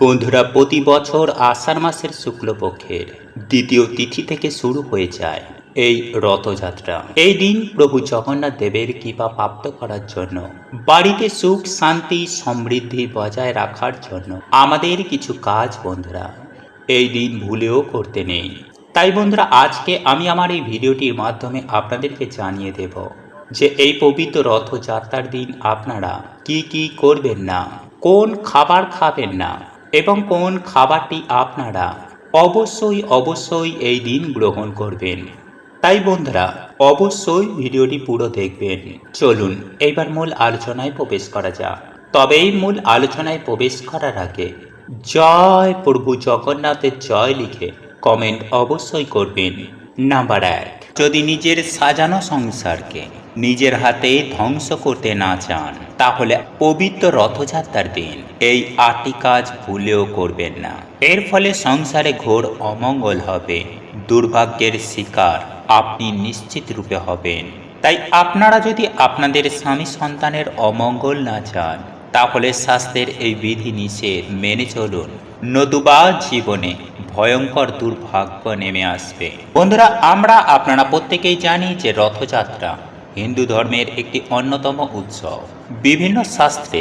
বন্ধুরা, প্রতি বছর আষাঢ় মাসের শুক্লপক্ষের দ্বিতীয় তিথি থেকে শুরু হয়ে যায় এই রথযাত্রা। এই দিন প্রভু জগন্নাথ দেবের কৃপা প্রাপ্ত করার জন্য, বাড়িতে সুখ শান্তি সমৃদ্ধি বজায় রাখার জন্য আমাদের কিছু কাজ বন্ধুরা এই দিন ভুলেও করতে নেই। তাই বন্ধুরা, আজকে আমি আমার এই ভিডিওটির মাধ্যমে আপনাদেরকে জানিয়ে দেব যে এই পবিত্র রথযাত্রার দিন আপনারা কি কি করবেন না, কোন খাবার খাবেন না এবং কোন খাবারটি আপনারা অবশ্যই এই দিন গ্রহণ করবেন। তাই বন্ধুরা, অবশ্যই ভিডিওটি পুরো দেখবেন। চলুন এইবার মূল আলোচনায় প্রবেশ করা যাক। তবে এই মূল আলোচনায় প্রবেশ করার আগে জয় প্রভু জগন্নাথের জয় লিখে কমেন্ট অবশ্যই করবেন। নাম্বার 1, যদি নিজের সাজানো সংসারকে নিজের হাতে ধ্বংস করতে না চান, তাহলে পবিত্র রথযাত্রার দিন এই 8টি কাজ ভুলেও করবেন না। এর ফলে সংসারে ঘোর অমঙ্গল হবে, দুর্ভাগ্যের শিকার আপনি নিশ্চিত রূপে হবেন। তাই আপনারা যদি আপনাদের স্বামী সন্তানের অমঙ্গল না চান, তাহলে শাস্ত্রের এই বিধি নিষেধ মেনে চলুন, নতুবা জীবনে ভয়ঙ্কর দুর্ভাগ্য নেমে আসবে। বন্ধুরা, আপনারা প্রত্যেকেই জানি যে রথযাত্রা হিন্দু ধর্মের একটি অন্যতম উৎসব। বিভিন্ন শাস্ত্রে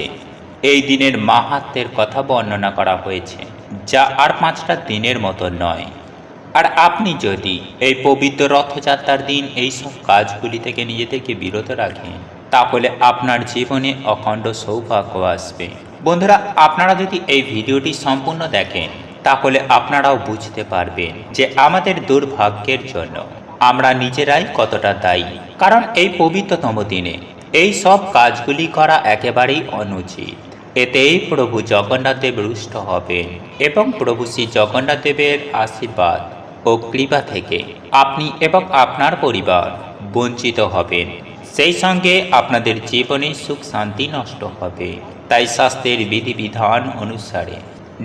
এই দিনের মাহাত্ম্যের কথা বর্ণনা করা হয়েছে, যা আর 5টা দিনের মতো নয়। আর আপনি যদি এই পবিত্র রথযাত্রার দিন এই সব কাজগুলি থেকে নিজেদেরকে বিরত রাখেন, তাহলে আপনার জীবনে অখণ্ড সৌভাগ্য আসবে। বন্ধুরা, আপনারা যদি এই ভিডিওটি সম্পূর্ণ দেখেন, তাহলে আপনারাও বুঝতে পারবেন যে আমাদের দুর্ভাগ্যের জন্য আমরা নিজেরাই কতটা দায়ী। কারণ এই পবিত্রতম দিনে এই সব কাজগুলি করা একেবারেই অনুচিত। এতেই প্রভু জগন্নাথ দেব রুষ্ট হবেন এবং প্রভু শ্রী জগন্নাথ দেবের আশীর্বাদ ও কৃপা থেকে আপনি এবং আপনার পরিবার বঞ্চিত হবেন। সেই সঙ্গে আপনাদের জীবনে সুখ শান্তি নষ্ট হবে। তাই শাস্ত্রের বিধিবিধান অনুসারে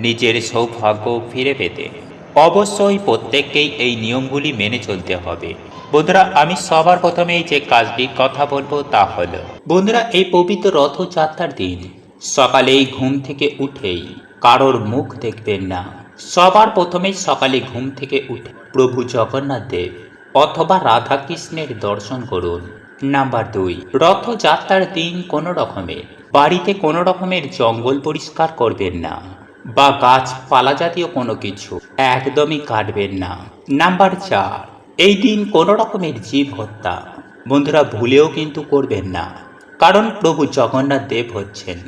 নিজের সৌভাগ্য ফিরে পেতে অবশ্যই প্রত্যেককেই এই নিয়মগুলি মেনে চলতে হবে। বন্ধুরা, আমি সবার প্রথমেই যে কাজটির কথা বলবো তা হলো, বন্ধুরা, এই পবিত্র রথযাত্রার দিন সকালেই ঘুম থেকে উঠেই কারোর মুখ দেখবেন না। সবার প্রথমেই সকালে ঘুম থেকে উঠে প্রভু জগন্নাথ দেব অথবা রাধা কৃষ্ণের দর্শন করুন। নাম্বার 2, রথযাত্রার দিন বাড়িতে কোনো রকমের জঙ্গল পরিষ্কার করবেন না বা গাছপালা জাতীয় কোনো কিছু একদমই কাটবেন না। নাম্বার 4, এই দিন কোনো রকমের জীব হত্যা বন্ধুরা ভুলেও কিন্তু করবেন না। কারণ প্রভু জগন্নাথ দেব হচ্ছেন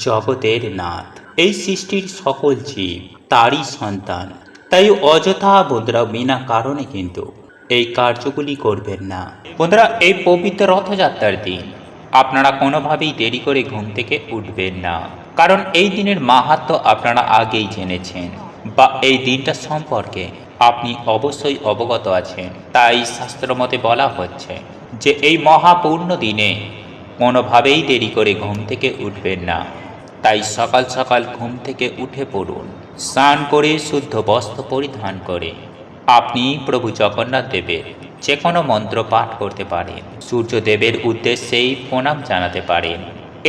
জগতের নাথ, এই সৃষ্টির সকল জীব তারই সন্তান। তাই অযথা বন্ধুরা বিনা কারণে কিন্তু এই কার্যগুলি করবেন না। বন্ধুরা, এই পবিত্র রথযাত্রার দিন আপনারা কোনোভাবেই দেরি করে ঘুম থেকে উঠবেন না। কারণ এই দিনের মাহাত্ম্য আপনারা আগেই জেনেছেন বা এই দিনটা সম্পর্কে আপনি অবশ্যই অবগত আছেন। তাই শাস্ত্রমতে বলা হচ্ছে যে এই মহাপূর্ণ দিনে কোনোভাবেই দেরি করে ঘুম থেকে উঠবেন না। তাই সকাল সকাল ঘুম থেকে উঠে পড়ুন, স্নান করে শুদ্ধ বস্ত্র পরিধান করে আপনি প্রভু জগন্নাথ দেবের যে কোনো মন্ত্র পাঠ করতে পারেন, সূর্যদেবের উদ্দেশ্যেই প্রণাম জানাতে পারেন।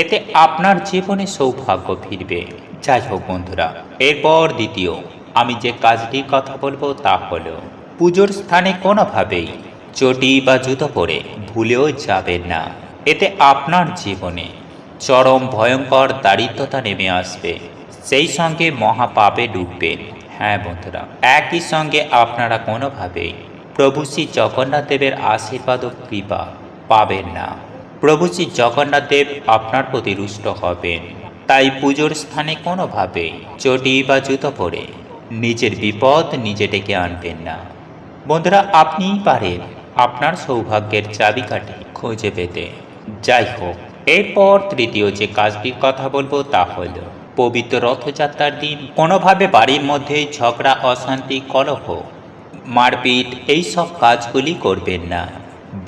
এতে আপনার জীবনে সৌভাগ্য ফিরবে। যাই হোক বন্ধুরা, এরপর দ্বিতীয় আমি যে কাজটির কথা বলবো তা হলো, পুজোর স্থানে কোনোভাবেই চটি বা জুতো পরে ভুলেও যাবেন না। এতে আপনার জীবনে চরম ভয়ঙ্কর দারিদ্রতা নেমে আসবে, সেই সঙ্গে মহাপাপে ডুববেন। হ্যাঁ বন্ধুরা, একই সঙ্গে আপনারা কোনোভাবেই প্রভু শ্রী জগন্নাথ দেবের আশীর্বাদ ও কৃপা পাবেন না। প্রভু শ্রী জগন্নাথ দেব আপনার প্রতি রুষ্ট হবেন। তাই পুজোর স্থানে কোনোভাবেই চটি বা জুতো পরে নিজের বিপদ নিজে ডেকে আনবেন না। বন্ধুরা, আপনিই পারেন আপনার সৌভাগ্যের চাবিকাঠি খুঁজে পেতে। যাই হোক, এরপর তৃতীয় যে কাজটির কথা বলবো তা হল, পবিত্র রথযাত্রার দিন কোনোভাবে বাড়ির মধ্যে ঝগড়া অশান্তি কলহ মারপিট এই সব কাজগুলি করবেন না।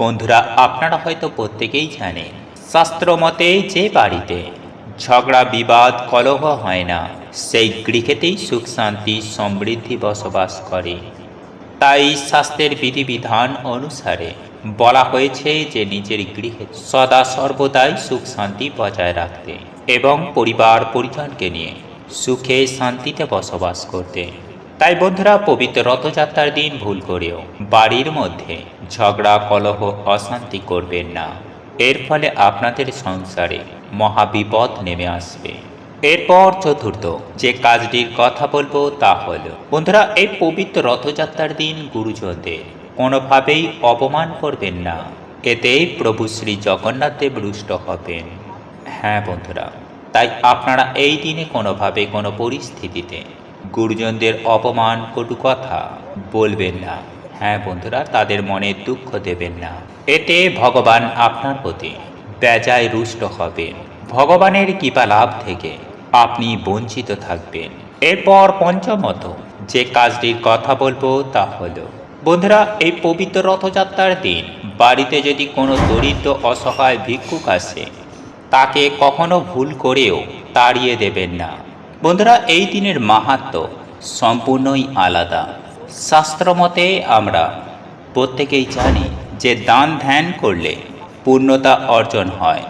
বন্ধুরা, আপনারা হয়তো প্রত্যেকেই জানেন, শাস্ত্র মতে যে বাড়িতে ঝগড়া বিবাদ কলহ হয় না, সেই গৃহেতেই সুখ শান্তি সমৃদ্ধি বসবাস করে। তাই শাস্ত্রের বিধিবিধান অনুসারে বলা হয়েছে যে নিজের গৃহে সদা সর্বদাই সুখ শান্তি বজায় রাখতে এবং পরিবার পরিজনকে নিয়ে সুখে শান্তিতে বসবাস করতে। তাই বন্ধুরা, পবিত্র রথযাত্রার দিন ভুল করেও বাড়ির মধ্যে ঝগড়া কলহ অশান্তি করবেন না। এর ফলে আপনাদের সংসারে মহাবিপদ নেমে আসবে। এরপর চতুর্থ যে কাজটির কথা বলবো তা হলো, বন্ধুরা, এই পবিত্র রথযাত্রার দিন গুরুজনদের কোনোভাবেই অপমান করবেন না। এতে প্রভু শ্রী জগন্নাথ দেব রুষ্ট হবেন। হ্যাঁ বন্ধুরা, তাই আপনারা এই দিনে কোনোভাবে কোনো পরিস্থিতিতে গুরুজনদের অপমান কটু কথা বলবেন না। হ্যাঁ বন্ধুরা, তাদের মনে দুঃখ দেবেন না। এতে ভগবান আপনার প্রতি বেজায় রুষ্ট হবেন। ভগবানের কৃপা লাভ থেকে আপনি বঞ্চিত থাকবেন। এরপর পঞ্চমত যে কাজটির কথা বলবো তা হলো, বন্ধুরা, এই পবিত্র রথযাত্রার দিন বাড়িতে যদি কোনো দরিদ্র অসহায় ভিক্ষুক আসে, তাকে কখনো ভুল করেও তাড়িয়ে দেবেন না। বন্ধুরা, এই দিনের মাহাত্ম্য সম্পূর্ণই আলাদা। শাস্ত্রমতে আমরা প্রত্যেকেই জানি যে দান ধ্যান করলে পূর্ণতা অর্জন হয়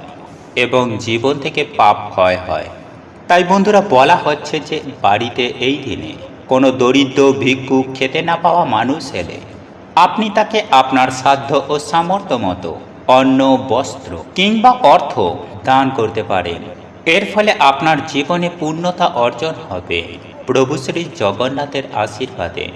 এবং জীবন থেকে পাপ ক্ষয় হয়। তাই বন্ধুরা, বলা হচ্ছে যে বাড়িতে এই দিনে কোনো দরিদ্র ভিক্ষুক খেতে না পাওয়া মানুষ এলে আপনি তাকে আপনার সাধ্য ও সামর্থ্য মতো অন্ন, বস্ত্র কিংবা অর্থ দান করতে পারেন। এর ফলে আপনার জীবনে পূর্ণতা অর্জন হবে। প্রভু শ্রী জগন্নাথের আশীর্বাদে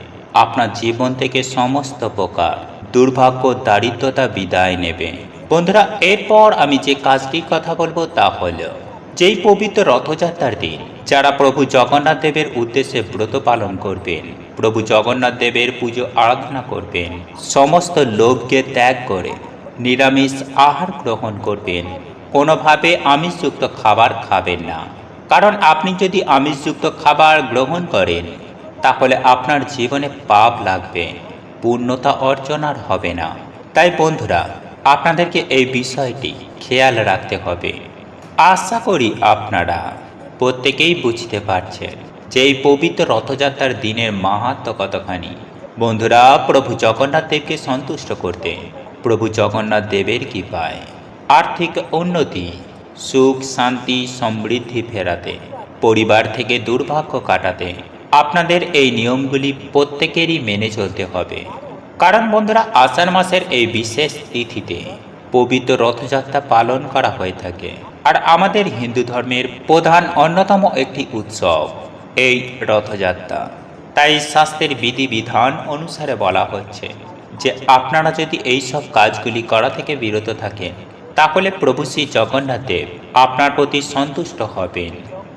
আপনার জীবন থেকে সমস্ত প্রকার দুর্ভাগ্য, দারিদ্রতা বিদায় নেবে। বন্ধুরা, এরপর আমি যে কাজটির কথা বলবো তা হলো, যেই পবিত্র রথযাত্রার দিন যারা প্রভু জগন্নাথ দেবের উদ্দেশ্যে ব্রত পালন করবেন, প্রভু জগন্নাথ দেবের পুজো আরাধনা করবেন, সমস্ত লোভকে ত্যাগ করে নিরামিষ আহার গ্রহণ করবেন। কোনোভাবে আমিষযুক্ত খাবার খাবেন না, কারণ আপনি যদি আমিষযুক্ত খাবার গ্রহণ করেন তাহলে আপনার জীবনে পাপ লাগবে, পূর্ণতা অর্জন আর হবে না। তাই বন্ধুরা, আপনাদেরকে এই বিষয়টি খেয়াল রাখতে হবে। আশা করি আপনারা প্রত্যেকেই বুঝতে পারছেন যে এই পবিত্র রথযাত্রার দিনের মাহাত্ম্য কতখানি। বন্ধুরা, প্রভু জগন্নাথ দেবকে সন্তুষ্ট করতে, প্রভু জগন্নাথ দেবের কৃপায় আর্থিক উন্নতি, সুখ শান্তি সমৃদ্ধি ফেরাতে, পরিবার থেকে দুর্ভাগ্য কাটাতে আপনাদের এই নিয়মগুলি প্রত্যেকেরই মেনে চলতে হবে। কারণ বন্ধুরা, আষাঢ় মাসের এই বিশেষ তিথিতে পবিত্র রথযাত্রা পালন করা হয়ে থাকে। আর আমাদের হিন্দু ধর্মের প্রধান অন্যতম একটি উৎসব এই রথযাত্রা। তাই শাস্ত্রের বিধিবিধান অনুসারে বলা হচ্ছে যে আপনারা যদি এই সব কাজগুলি করা থেকে বিরত থাকেন তাহলে প্রভু শ্রী জগন্নাথ দেব আপনার প্রতি সন্তুষ্ট হবেন।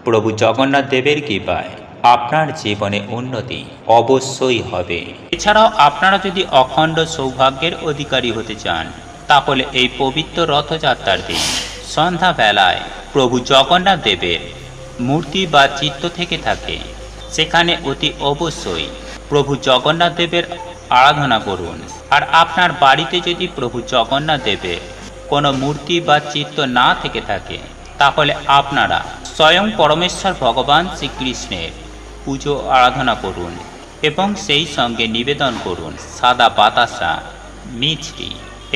প্রভু জগন্নাথ দেবের কৃপায় আপনার জীবনে উন্নতি অবশ্যই হবে। এছাড়াও আপনারা যদি অখণ্ড সৌভাগ্যের অধিকারী হতে চান তাহলে এই পবিত্র রথযাত্রার দিন সন্ধ্যাবেলায় প্রভু জগন্নাথ দেবের মূর্তি বা চিত্র থেকে থাকে সেখানে অতি অবশ্যই প্রভু জগন্নাথ দেবের আরাধনা করুন। আর আপনার বাড়িতে যদি প্রভু জগন্নাথ দেবের কোনো মূর্তি বা চিত্র না থেকে থাকে তাহলে আপনারা স্বয়ং পরমেশ্বর ভগবান শ্রীকৃষ্ণের পুজো আরাধনা করুন এবং সেই সঙ্গে নিবেদন করুন সাদা বাতাসা, মিষ্টি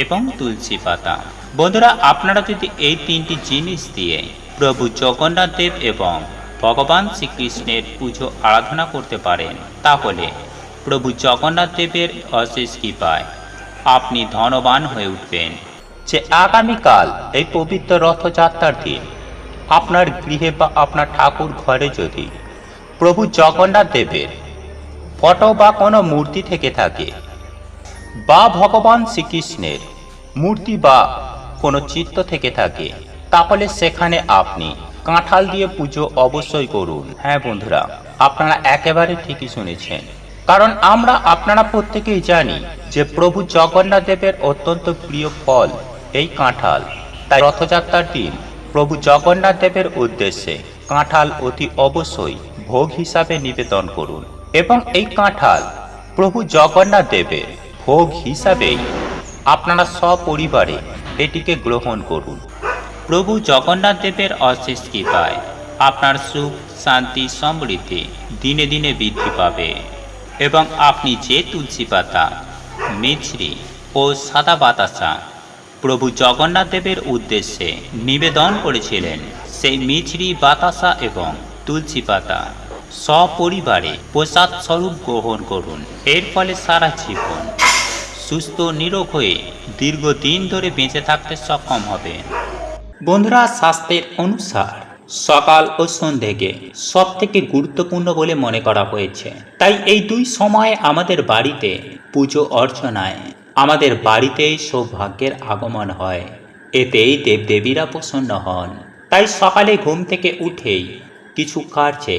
এবং তুলসী পাতা। বন্ধুরা, আপনারা যদি এই তিনটি জিনিস দিয়ে প্রভু জগন্নাথ দেব এবং ভগবান শ্রীকৃষ্ণের পুজো আরাধনা করতে পারেন তাহলে প্রভু জগন্নাথ দেবের অশেষ কৃপায় আপনি ধনবান হয়ে উঠবেন। যে আগামীকাল এই পবিত্র রথযাত্রার দিন আপনার গৃহে বা আপনার ঠাকুর ঘরে যদি প্রভু জগন্নাথ দেবের ফটো বা কোনো মূর্তি থেকে থাকে বা ভগবান শ্রীকৃষ্ণের মূর্তি বা কোনো চিত্র থেকে থাকে তাহলে সেখানে আপনি কাঁঠাল দিয়ে পুজো অবশ্যই করুন। হ্যাঁ বন্ধুরা, আপনারা একেবারে ঠিকই শুনেছেন। কারণ আপনারা প্রত্যেকেই জানি যে প্রভু জগন্নাথ দেবের অত্যন্ত প্রিয় ফল এই কাঁঠাল। তাই রথযাত্রার দিন প্রভু জগন্নাথ দেবের উদ্দেশ্যে কাঁঠাল অতি অবশ্যই ভোগ হিসাবে নিবেদন করুন এবং এই কাঁঠাল প্রভু জগন্নাথ দেবের ভোগ হিসাবেই আপনারা সপরিবারে এটিকে গ্রহণ করুন। প্রভু জগন্নাথ দেবের অশেষ কৃপায় আপনার সুখ শান্তি সমৃদ্ধি দিনে দিনে বৃদ্ধি পাবে এবং আপনি যে তুলসী পাতা, মিছরি ও সাদা বাতাসা প্রভু জগন্নাথ দেবের উদ্দেশ্যে নিবেদন করেছিলেন সেই মিছরি, বাতাসা এবং তুলসী পাতা সপরিবারে প্রসাদ স্বরূপ গ্রহণ করুন। এর ফলে সারা জীবন সুস্থ নিরোগ হয়ে দীর্ঘদিন ধরে বেঁচে থাকতে সক্ষম হবেন। বন্ধুরা, শাস্ত্রের অনুসার সকাল ও সন্ধ্যেকে সব থেকে গুরুত্বপূর্ণ বলে মনে করা হয়েছে। তাই এই দুই সময়ে আমাদের বাড়িতে পুজো অর্চনায় আমাদের বাড়িতে সৌভাগ্যের আগমন হয়। এতেই দেবদেবীরা প্রসন্ন হন। তাই সকালে ঘুম থেকে উঠেই কিছু কার্যে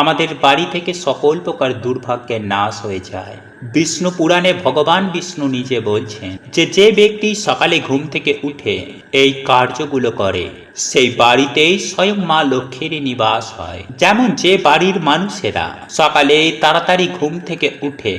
আমাদের বাড়ি থেকে সকল প্রকার দুর্ভাগ্যের নাশ হয়ে যায়। বিষ্ণু পুরাণে ভগবান বিষ্ণু নিজে বলছেন যে ব্যক্তি সকালে ঘুম থেকে উঠে এই কার্যগুলো করে সেই বাড়িতেই স্বয়ং মা লক্ষ্মীর নিবাস হয়। যেমন যে বাড়ির মানুষেরা সকালে তাড়াতাড়ি ঘুম থেকে উঠে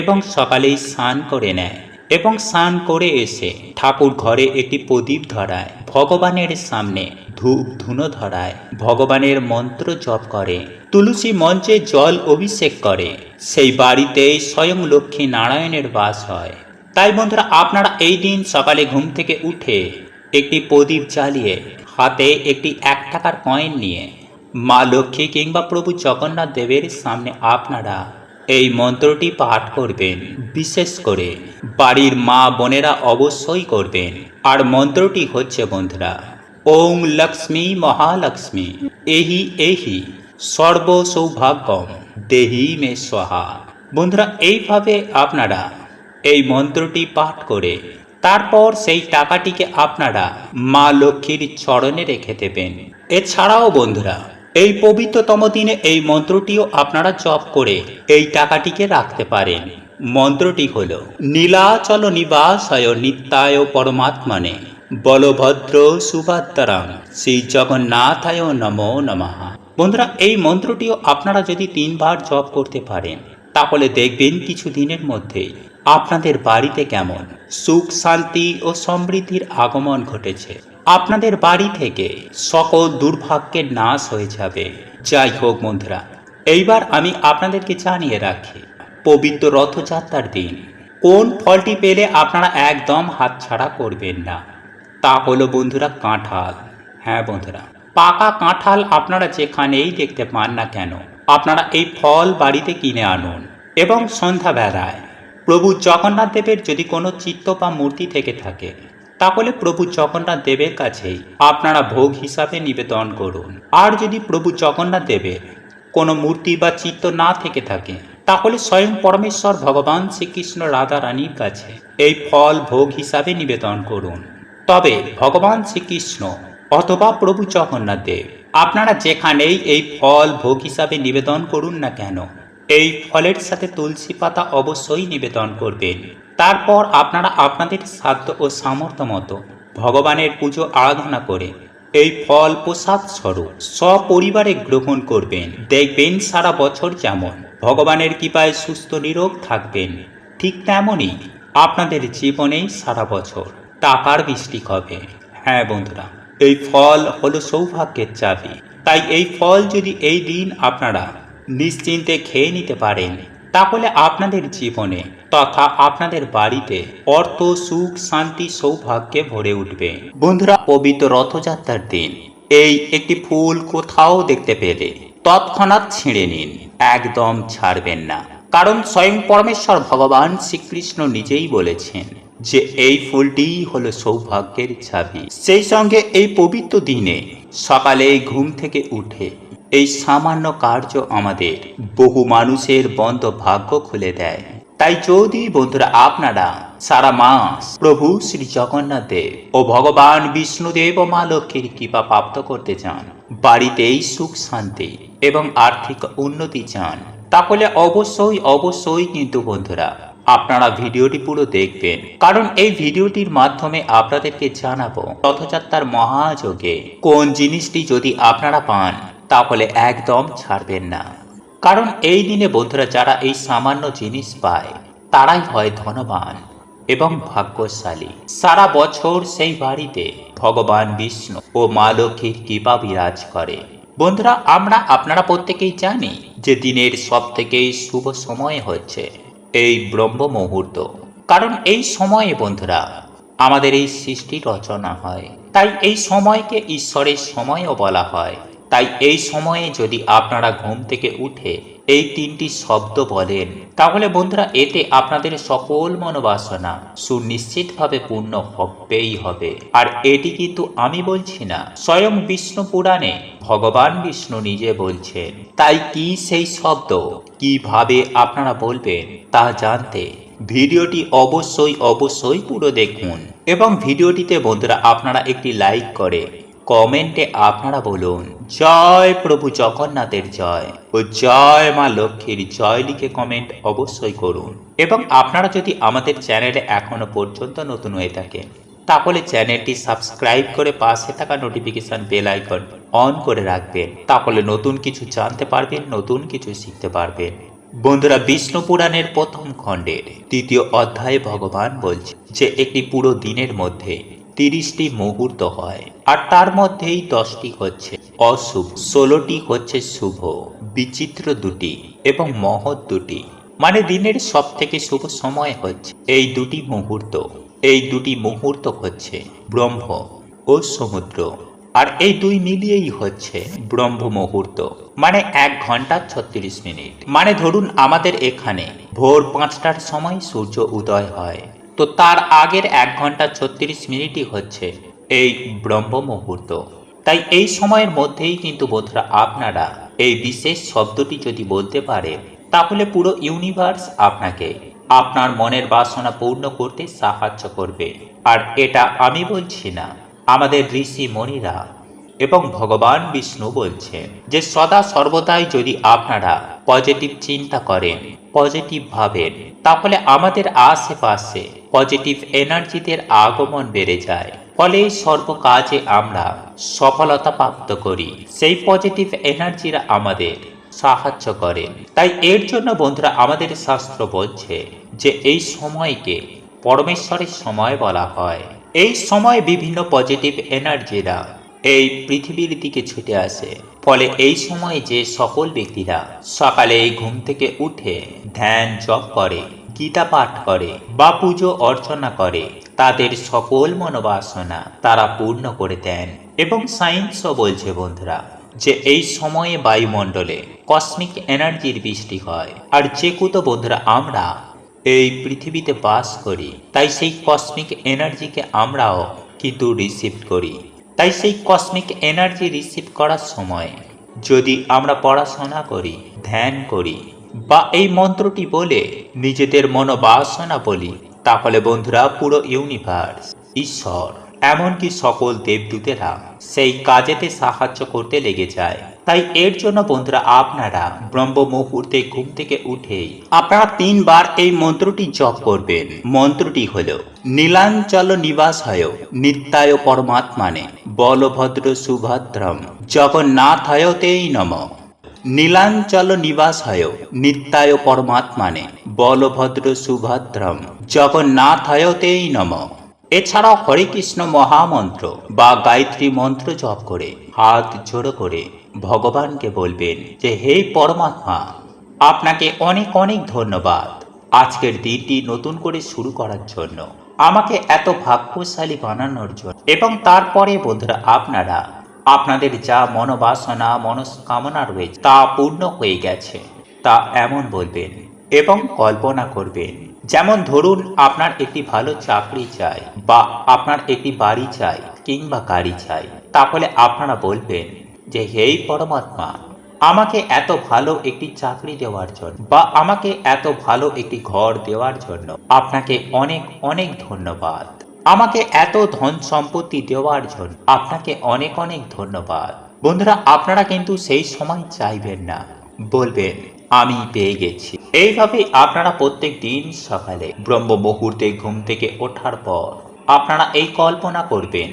এবং সকালেই স্নান করে নেয় এবং স্নান করে এসে ঠাকুর ঘরে একটি প্রদীপ ধরায়, ভগবানের সামনে ধূপ ধুনো ধরায়, ভগবানের মন্ত্র জপ করে, তুলসী মঞ্চে জল অভিষেক করে, সেই বাড়িতেই স্বয়ং লক্ষ্মী নারায়ণের বাস হয়। তাই বন্ধুরা, আপনারা এই দিন সকালে ঘুম থেকে উঠে একটি প্রদীপ জ্বালিয়ে হাতে একটি 1 টাকার কয়েন নিয়ে মা লক্ষ্মী কিংবা প্রভু জগন্নাথ দেবের সামনে আপনারা এই মন্ত্রটি পাঠ করবেন। বিশেষ করে বাড়ির মা বোনেরা অবশ্যই করবেন। আর মন্ত্রটি হচ্ছে বন্ধুরা, ওং লক্ষ্মী মহালক্ষ্মী এহি এহি সর্ব সৌভাগ্যম দেহি মে স্বাহা। বন্ধুরা, এইভাবে আপনারা এই মন্ত্রটি পাঠ করে তারপর সেই টাকাটিকে আপনারা মা লক্ষ্মীর চরণে রেখে দেবেন। এছাড়াও বন্ধুরা, এই পবিত্রতম দিনে এই মন্ত্রটিও আপনারা জপ করে এই টাকাটিকে রাখতে পারেন। মন্ত্রটি হল নীলাচল নিবাসায় নিত্যায় পরমাত্মনে বলভদ্র সুভদ্রাং শ্রী জগন্নাথায় নমো নমঃ। বন্ধুরা, এই মন্ত্রটিও আপনারা যদি 3 বার জপ করতে পারেন তাহলে দেখবেন কিছু দিনের মধ্যেই আপনাদের বাড়িতে কেমন সুখ শান্তি ও সমৃদ্ধির আগমন ঘটেছে। আপনাদের বাড়ি থেকে সকল দুর্ভাগ্যের নাশ হয়ে যাবে। যাই হোক বন্ধুরা, এইবার আমি আপনাদেরকে জানিয়ে রাখি, পবিত্র রথযাত্রার দিন কোন ফলটি পেলে আপনারা একদম হাতছাড়া করবেন না, তা হলো বন্ধুরা কাঁঠাল। হ্যাঁ বন্ধুরা, পাকা কাঁঠাল আপনারা যেখানেই দেখতে পান না কেন আপনারা এই ফল বাড়িতে কিনে আনুন এবং সন্ধ্যাবেলায় প্রভু জগন্নাথ দেবের যদি কোনো চিত্র বা মূর্তি থেকে থাকে তাহলে প্রভু জগন্নাথ দেবের কাছেই আপনারা ভোগ হিসাবে নিবেদন করুন। আর যদি প্রভু জগন্নাথ দেবের কোনো মূর্তি বা চিত্র না থেকে থাকে তাহলে স্বয়ং পরমেশ্বর ভগবান শ্রীকৃষ্ণ রাধা রানীর কাছে এই ফল ভোগ হিসাবে নিবেদন করুন। তবে ভগবান শ্রীকৃষ্ণ অথবা প্রভু জগন্নাথ দেব আপনারা যেখানেই এই ফল ভোগ হিসাবে নিবেদন করুন না কেন এই ফলের সাথে তুলসী পাতা অবশ্যই নিবেদন করবেন। তারপর আপনারা আপনাদের সাধ্য ও সামর্থ্য মতো ভগবানের পুজো আরাধনা করে এই ফল প্রসাদ স্বরূপ সপরিবারে গ্রহণ করবেন। দেখবেন সারা বছর যেমন ভগবানের কৃপায় সুস্থ নিরোগ থাকবেন, ঠিক তেমনই আপনাদের জীবনেই সারা বছর টাকার বৃষ্টি হবে। হ্যাঁ বন্ধুরা, এই ফল হলো সৌভাগ্যের চাবি। তাই এই ফল যদি এই দিন আপনারা নিশ্চিন্তে খেয়ে নিতে পারেন তাহলে আপনাদের জীবনে তথা আপনাদের বাড়িতে অর্থ সুখ শান্তি সৌভাগ্যে ভরে উঠবে। বন্ধুরা, পবিত্র রথযাত্রার দিন এই একটি ফুল কোথাও দেখতে পেলে তৎক্ষণাৎ ছিঁড়ে নিন, একদম ছাড়বেন না। কারণ স্বয়ং পরমেশ্বর ভগবান শ্রীকৃষ্ণ নিজেই বলেছেন যে এই ফুলটি হলো সৌভাগ্যের চাবি। সেই সঙ্গে এই পবিত্র দিনে সকালে ঘুম থেকে উঠে এই সামান্য কার্য আমাদের বহু মানুষের বন্ধ ভাগ্য খুলে দেয়। তাই যদি বন্ধুরা আপনারা সারা মাস প্রভু শ্রী জগন্নাথ দেব ও ভগবান বিষ্ণুদেব ও মা লক্ষ্মীর কৃপা প্রাপ্ত করতে চান, বাড়িতেই সুখ শান্তি এবং আর্থিক উন্নতি চান, তাহলে অবশ্যই কিন্তু বন্ধুরা আপনারা ভিডিওটি পুরো দেখবেন। কারণ এই ভিডিওটির মাধ্যমে আপনাদেরকে জানাবো রথযাত্রার মহাযোগে কোন জিনিসটি যদি আপনারা পান তাহলে একদম ছাড়বেন না। কারণ এই দিনে বন্ধুরা যারা এই সামান্য জিনিস পায় তারাই হয় ধনবান এবং ভাগ্যশালী। সারা বছর সেই বাড়িতে ভগবান বিষ্ণু ও মা লক্ষ্মীর কৃপা বিরাজ করে। বন্ধুরা, আপনারা প্রত্যেকেই জানি যে দিনের সব থেকে শুভ সময় হচ্ছে এই ব্রহ্ম মুহূর্ত। কারণ এই সময়ে বন্ধুরা আমাদের এই সৃষ্টি রচনা হয়। তাই এই সময়কে ঈশ্বরের সময়ও বলা হয়। তাই এই সময়ে যদি আপনারা ঘুম থেকে উঠে এই 3টি শব্দ বলেন, তাহলে বন্ধুরা এতে আপনাদের সকল মনোবাসনা সুনিশ্চিতভাবে পূর্ণ হবেই হবে। আর এটি কিন্তু আমি বলছি না, স্বয়ং বিষ্ণু পুরাণে ভগবান বিষ্ণু নিজে বলছেন। তাই কি সেই শব্দ, কিভাবে আপনারা বলবেন তা জানতে ভিডিওটি অবশ্যই পুরো দেখুন। এবং ভিডিওটিতে বন্ধুরা আপনারা একটি লাইক করে কমেন্টে আপনারা বলুন জয় প্রভু জগন্নাথের জয় ও জয় মা লক্ষ্মীর জয় লিখে কমেন্ট অবশ্যই করুন। এবং আপনারা যদি আমাদের চ্যানেলে এখনো পর্যন্ত নতুন হয়ে থাকেন, তাহলে চ্যানেলটি সাবস্ক্রাইব করে পাশে থাকা নোটিফিকেশন বেল আইকন অন করে রাখবেন। তাহলে নতুন কিছু জানতে পারবেন, নতুন কিছু শিখতে পারবেন। বন্ধুরা বিষ্ণু পুরাণের প্রথম খণ্ডের 2য় অধ্যায়ে ভগবান বলছে যে একটি পুরো দিনের মধ্যে 30টি মুহূর্ত হয়, আর তার মধ্যেই 10টি হচ্ছে অশুভ, 16টি হচ্ছে শুভ, বিচিত্র 2টি এবং মহৎ 2টি। মানে দিনের সব থেকে শুভ সময় হচ্ছে এই 2টি মুহূর্ত। এই 2টি মুহূর্ত হচ্ছে ব্রহ্ম ও সমুদ্র, আর এই 2 মিলিয়েই হচ্ছে ব্রহ্ম মুহূর্ত। মানে 1 ঘন্টা 36 মিনিট। মানে ধরুন আমাদের এখানে ভোর 5টার সময় সূর্য উদয় হয়, তো তার আগের 1 ঘন্টা 36 মিনিটই হচ্ছে এই ব্রহ্ম মুহূর্ত। তাই এই সময়ের মধ্যেই কিন্তু বন্ধুরা আপনারা এই বিশেষ শব্দটি যদি বলতে পারে, তাহলে পুরো ইউনিভার্স আপনাকে আপনার মনের বাসনা পূর্ণ করতে সাহায্য করবে। আর এটা আমি বলছি না, আমাদের ঋষি মণিরা এবং ভগবান বিষ্ণু বলছেন যে সদা সর্বদাই যদি আপনারা পজিটিভ চিন্তা করেন, পজিটিভ ভাবেন, তাহলে আমাদের আশেপাশে পজিটিভ এনার্জিদের আগমন বেড়ে যায়। ফলে সর্ব কাজে আমরা সফলতা প্রাপ্ত করি। সেই পজিটিভ এনার্জিরা আমাদের সাহায্য করে। তাই এর জন্য বন্ধুরা আমাদের শাস্ত্র বলছে যে এই সময়কে পরমেশ্বরের সময় বলা হয়। এই সময় বিভিন্ন পজিটিভ এনার্জিরা এই পৃথিবীর দিকে ছুটে আসে। ফলে এই সময় যে সকল ব্যক্তিরা সকালে এই ঘুম থেকে উঠে ধ্যান জপ করে, গীতা পাঠ করে বা পুজো অর্চনা করে, তাদের সকল মনোবাসনা তারা পূর্ণ করে দেন। এবং সায়েন্সও বলছে বন্ধুরা যে এই সময়ে বায়ুমণ্ডলে কসমিক এনার্জির বৃষ্টি হয়। আর যেহেতু বন্ধুরা আমরা এই পৃথিবীতে বাস করি, তাই সেই কসমিক এনার্জিকে আমরাও কিন্তু রিসিভ করি। তাই সেই কসমিক এনার্জি রিসিভ করার সময় যদি আমরা পড়াশোনা করি, ধ্যান করি বা এই মন্ত্রটি বলে নিজেদের মনোবাসনা বলি, তাহলে বন্ধুরা পুরো ইউনিভার্স, ঈশ্বর, এমনকি সকল দেবদূতেরা সেই কাজেতে সাহায্য করতে লেগে যায়। তাই এর জন্য বন্ধুরা আপনারা ব্রহ্ম মুহূর্তে ঘুম থেকে উঠেই আপনারা 3 বার এই মন্ত্রটি জপ করবেন। মন্ত্রটি হলো নীলাঞ্চল নিবাসায় নিত্যায় পরমাত্মানে বলভদ্র সুভদ্রম জগন্নাথায় তেই নমঃ। নীলাঞ্চল নিবাসায় নিত্যায় পরমাত্মানে বলভদ্র সুভদ্রম জগন্নাথায় তেই নমঃ। এছাড়াও হরে কৃষ্ণ মহামন্ত্র বা গায়ত্রী মন্ত্র জপ করে হাত জোড়ো করে ভগবানকে বলবেন যে হে পরমাত্মা, আপনাকে অনেক অনেক ধন্যবাদ আজকের দিনটি নতুন করে শুরু করার জন্য, আমাকে এত ভাগ্যশালী বানানোর জন্য। এবং তারপরে বন্ধুরা আপনারা আপনাদের যা মনোবাসনা মনস্কামনা রয়েছে তা পূর্ণ হয়ে গেছে তা এমন বলবেন এবং কল্পনা করবেন। যেমন ধরুন আপনার একটি ভালো চাকরি চাই বা আপনার একটি বাড়ি চাই কিংবা গাড়ি চাই, তাহলে আপনারা বলবেন যে হে পরমাত্মা, আমাকে এত ভালো একটি চাকরি দেওয়ার জন্য বা আমাকে এত ভালো একটি ঘর দেওয়ার জন্য আপনাকে অনেক অনেক ধন্যবাদ। আমাকে এত ধন সম্পত্তি দেওয়ার জন্য আপনাকে অনেক অনেক ধন্যবাদ। বন্ধুরা আপনারা কিন্তু সেই সময় চাইবেন না, বলবেন আমি পেয়ে গেছি। এইভাবে আপনারা প্রত্যেক দিন সকালে ব্রহ্ম মুহূর্তে ঘুম থেকে ওঠার পর আপনারা এই কল্পনা করবেন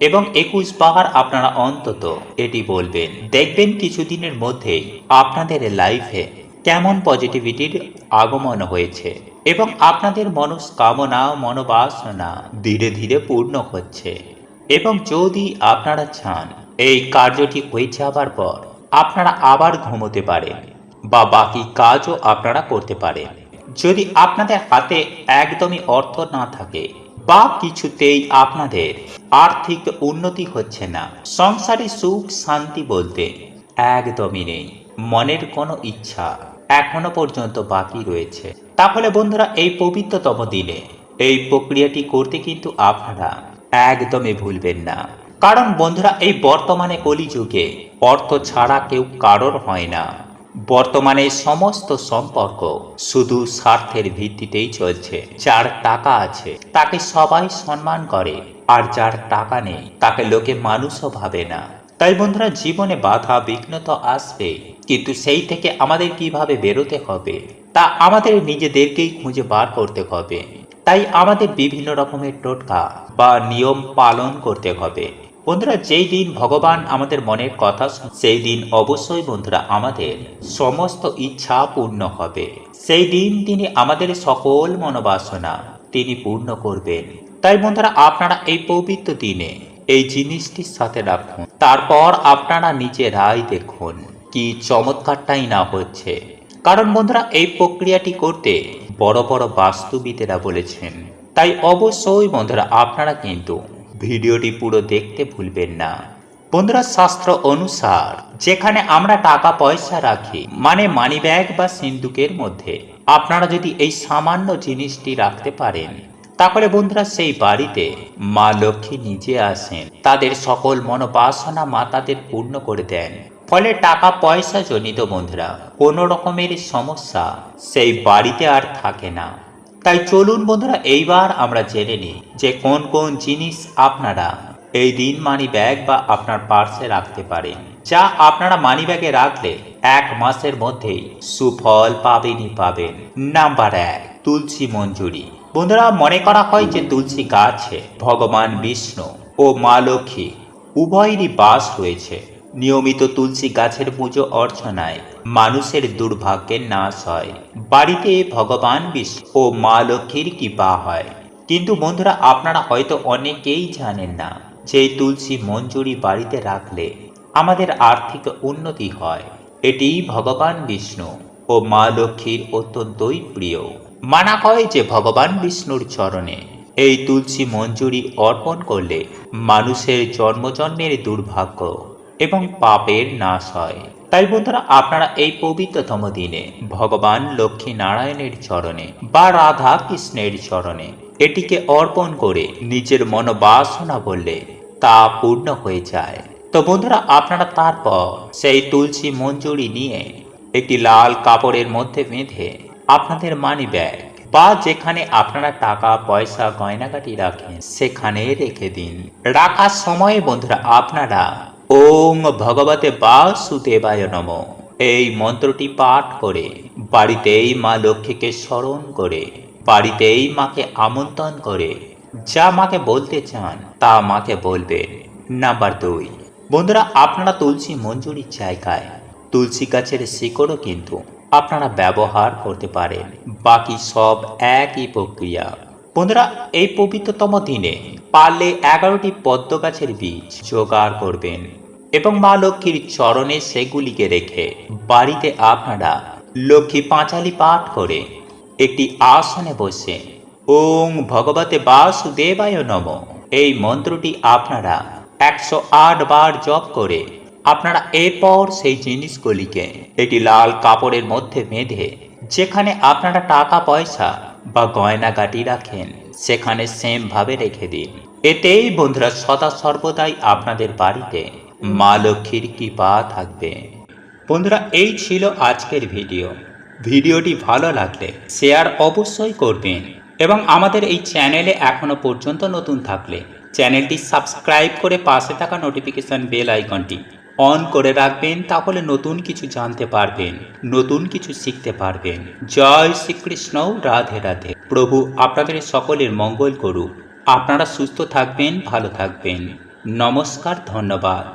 এবং 21 বার আপনারা অন্তত এটি বলবেন। দেখবেন কিছুদিনের মধ্যেই আপনাদের লাইফে কেমন পজিটিভিটির আগমন হয়েছে এবং আপনাদের মনস্কামনা মনোবাসনা ধীরে ধীরে পূর্ণ হচ্ছে। এবং যদি আপনারা চান এই কার্যটি হয়ে যাবার পর আপনারা আবার ঘুমোতে পারেন বা বাকি কাজও আপনারা করতে পারেন। যদি আপনাদের হাতে একদমই অর্থ না থাকে বা কিছুতেই আপনাদের আর্থিক উন্নতি হচ্ছে না, সংসারে সুখ শান্তি বলতে একদমই নেই, মনের কোনো ইচ্ছা এখনো পর্যন্ত বাকি রয়েছে, তাহলে বন্ধুরা এই পবিত্রতম দিনে এই প্রক্রিয়াটি করতে কিন্তু আপনারা একদমই ভুলবেন না। কারণ বন্ধুরা এই বর্তমানে কলিযুগে অর্থ ছাড়া কেউ কারোর হয় না। বর্তমানে সমস্ত সম্পর্ক শুধু স্বার্থের ভিত্তিতেই চলছে। যার টাকা আছে তাকে সবাই সম্মান করে, আর যার টাকা নেই তাকে লোকে মানুষও ভাবে না। তাই বন্ধুরা জীবনে বাধা বিঘ্ন তো আসবে, কিন্তু সেই থেকে আমাদের কিভাবে বেরোতে হবে তা আমাদের নিজেদেরকেই খুঁজে বার করতে হবে। তাই আমাদের বিভিন্ন রকমের টোটকা বা নিয়ম পালন করতে হবে। বন্ধুরা যেই দিন ভগবান আমাদের মনের কথা সেই দিন অবশ্যই বন্ধুরা আমাদের সমস্ত ইচ্ছা পূর্ণ হবে। সেই দিন তিনি আমাদের সকল মনোবাসনা তিনি পূর্ণ করবেন। তাই বন্ধুরা আপনারা এই পবিত্র দিনে এই জিনিসটির সাথে রাখুন, তারপর আপনারা নিজেরাই দেখুন কি চমৎকারটাই না হচ্ছে। কারণ বন্ধুরা এই প্রক্রিয়াটি করতে বড় বড় বাস্তুবিদেরা বলেছেন। তাই অবশ্যই বন্ধুরা আপনারা কিন্তু ভিডিওটি পুরো দেখতে ভুলবেন না। বন্ধুরা শাস্ত্র অনুসার যেখানে আমরা টাকা পয়সা রাখি, মানে মানি ব্যাগ বা সিন্দুকের মধ্যে আপনারা যদি এই সামান্য জিনিসটি রাখতে পারেন, তাহলে বন্ধুরা সেই বাড়িতে মা লক্ষ্মী নিজে আসেন, তাদের সকল মনোবাসনা মা তাদের পূর্ণ করে দেন। ফলে টাকা পয়সা জনিত বন্ধুরা কোনো রকমের সমস্যা সেই বাড়িতে আর থাকে না। তাই চলুন বন্ধুরা এইবার আমরা জেনে নিই যে কোন কোন জিনিস আপনারা এই দিন মানি ব্যাগ বা আপনার পার্সে রাখতে পারেন, যা আপনারা মানি ব্যাগে রাখলে 1 মাসের মধ্যেই সুফল পাবেনই পাবেন। নাম্বার 1, তুলসী মঞ্জুরি। বন্ধুরা মনে করা হয় যে তুলসী গাছে ভগবান বিষ্ণু ও মা লক্ষ্মী উভয়েরই বাস রয়েছে। নিয়মিত তুলসী গাছের পুজো অর্চনায় মানুষের দুর্ভাগ্যের নাশ হয়, বাড়িতে ভগবান বিষ্ণু ও মা লক্ষ্মীর কৃপা হয়। কিন্তু বন্ধুরা আপনারা হয়তো অনেকেই জানেন না যে এই তুলসী মঞ্জুরি বাড়িতে রাখলে আমাদের আর্থিক উন্নতি হয়। এটি ভগবান বিষ্ণু ও মা লক্ষ্মীর অত্যন্তই প্রিয়। মানা হয় যে ভগবান বিষ্ণুর চরণে এই তুলসী মঞ্জুরি অর্পণ করলে মানুষের জন্মজন্মের দুর্ভাগ্য এবং পাপের নাশ হয়। তাই বন্ধুরা আপনারা এই পবিত্রতম দিনে ভগবান লক্ষ্মী নারায়ণের চরণে বা রাধা কৃষ্ণের চরণে এটিকে অর্পণ করে নিজের মনোবাসনা বললে তা পূর্ণ হয়ে যায়। তো বন্ধুরা আপনারা তারপর সেই তুলসী মঞ্জুরি নিয়ে একটি লাল কাপড়ের মধ্যে বেঁধে আপনাদের মানি ব্যাগ বা যেখানে আপনারা টাকা পয়সা গয়নাগাটি রাখেন সেখানে রেখে দিন। রাখার সময়ে বন্ধুরা আপনারা ওম ভগবতে বাসুদেবায় নমঃ এই মন্ত্রটি পাঠ করে বাড়িতেই মা লক্ষ্মীকে স্মরণ করে বাড়িতেই মাকে আমন্ত্রণ করে যা মাকে বলতে চান তা মাকে বলবেন। নাম্বার 2, বন্ধুরা আপনারা তুলসী মঞ্জুরির জায়গায় তুলসী গাছের শিকড়ও কিন্তু আপনারা ব্যবহার করতে পারেন। বাকি সব একই প্রক্রিয়া। বন্ধুরা এই পবিত্রতম দিনে পারলে 11টি পদ্ম গাছের বীজ জোগাড় করবেন এবং মা লক্ষ্মীর চরণে সেগুলিকে রেখে বাড়িতে আপনারা লক্ষ্মী পাঁচালি পাঠ করে একটি আসনে বসে ওং ভগবতে বাসুদেবায় নমঃ এই মন্ত্রটি আপনারা 108 বার জপ করে আপনারা এরপর সেই জিনিসগুলিকে একটি লাল কাপড়ের মধ্যে বেঁধে যেখানে আপনারা টাকা পয়সা বা গয়নাগাটি রাখেন সেখানে সেম ভাবে রেখে দিন। এতেই বন্ধুরা সদা সর্বদাই আপনাদের বাড়িতে মা লক্ষ্মীর কৃপা থাকবে। বন্ধুরা এই ছিল আজকের ভিডিওটি ভালো লাগলে শেয়ার অবশ্যই করবেন এবং আমাদের এই চ্যানেলে এখনো পর্যন্ত নতুন থাকলে চ্যানেলটি সাবস্ক্রাইব করে পাশে থাকা নোটিফিকেশন বেল আইকনটি অন করে রাখবেন, তাহলে নতুন কিছু জানতে পারবেন, নতুন কিছু শিখতে পারবেন। জয় শ্রীকৃষ্ণ, রাধে রাধে। প্রভু আপনাদের সকলের মঙ্গল করুক। আপনারা সুস্থ থাকবেন, ভালো থাকবেন। নমস্কার, ধন্যবাদ।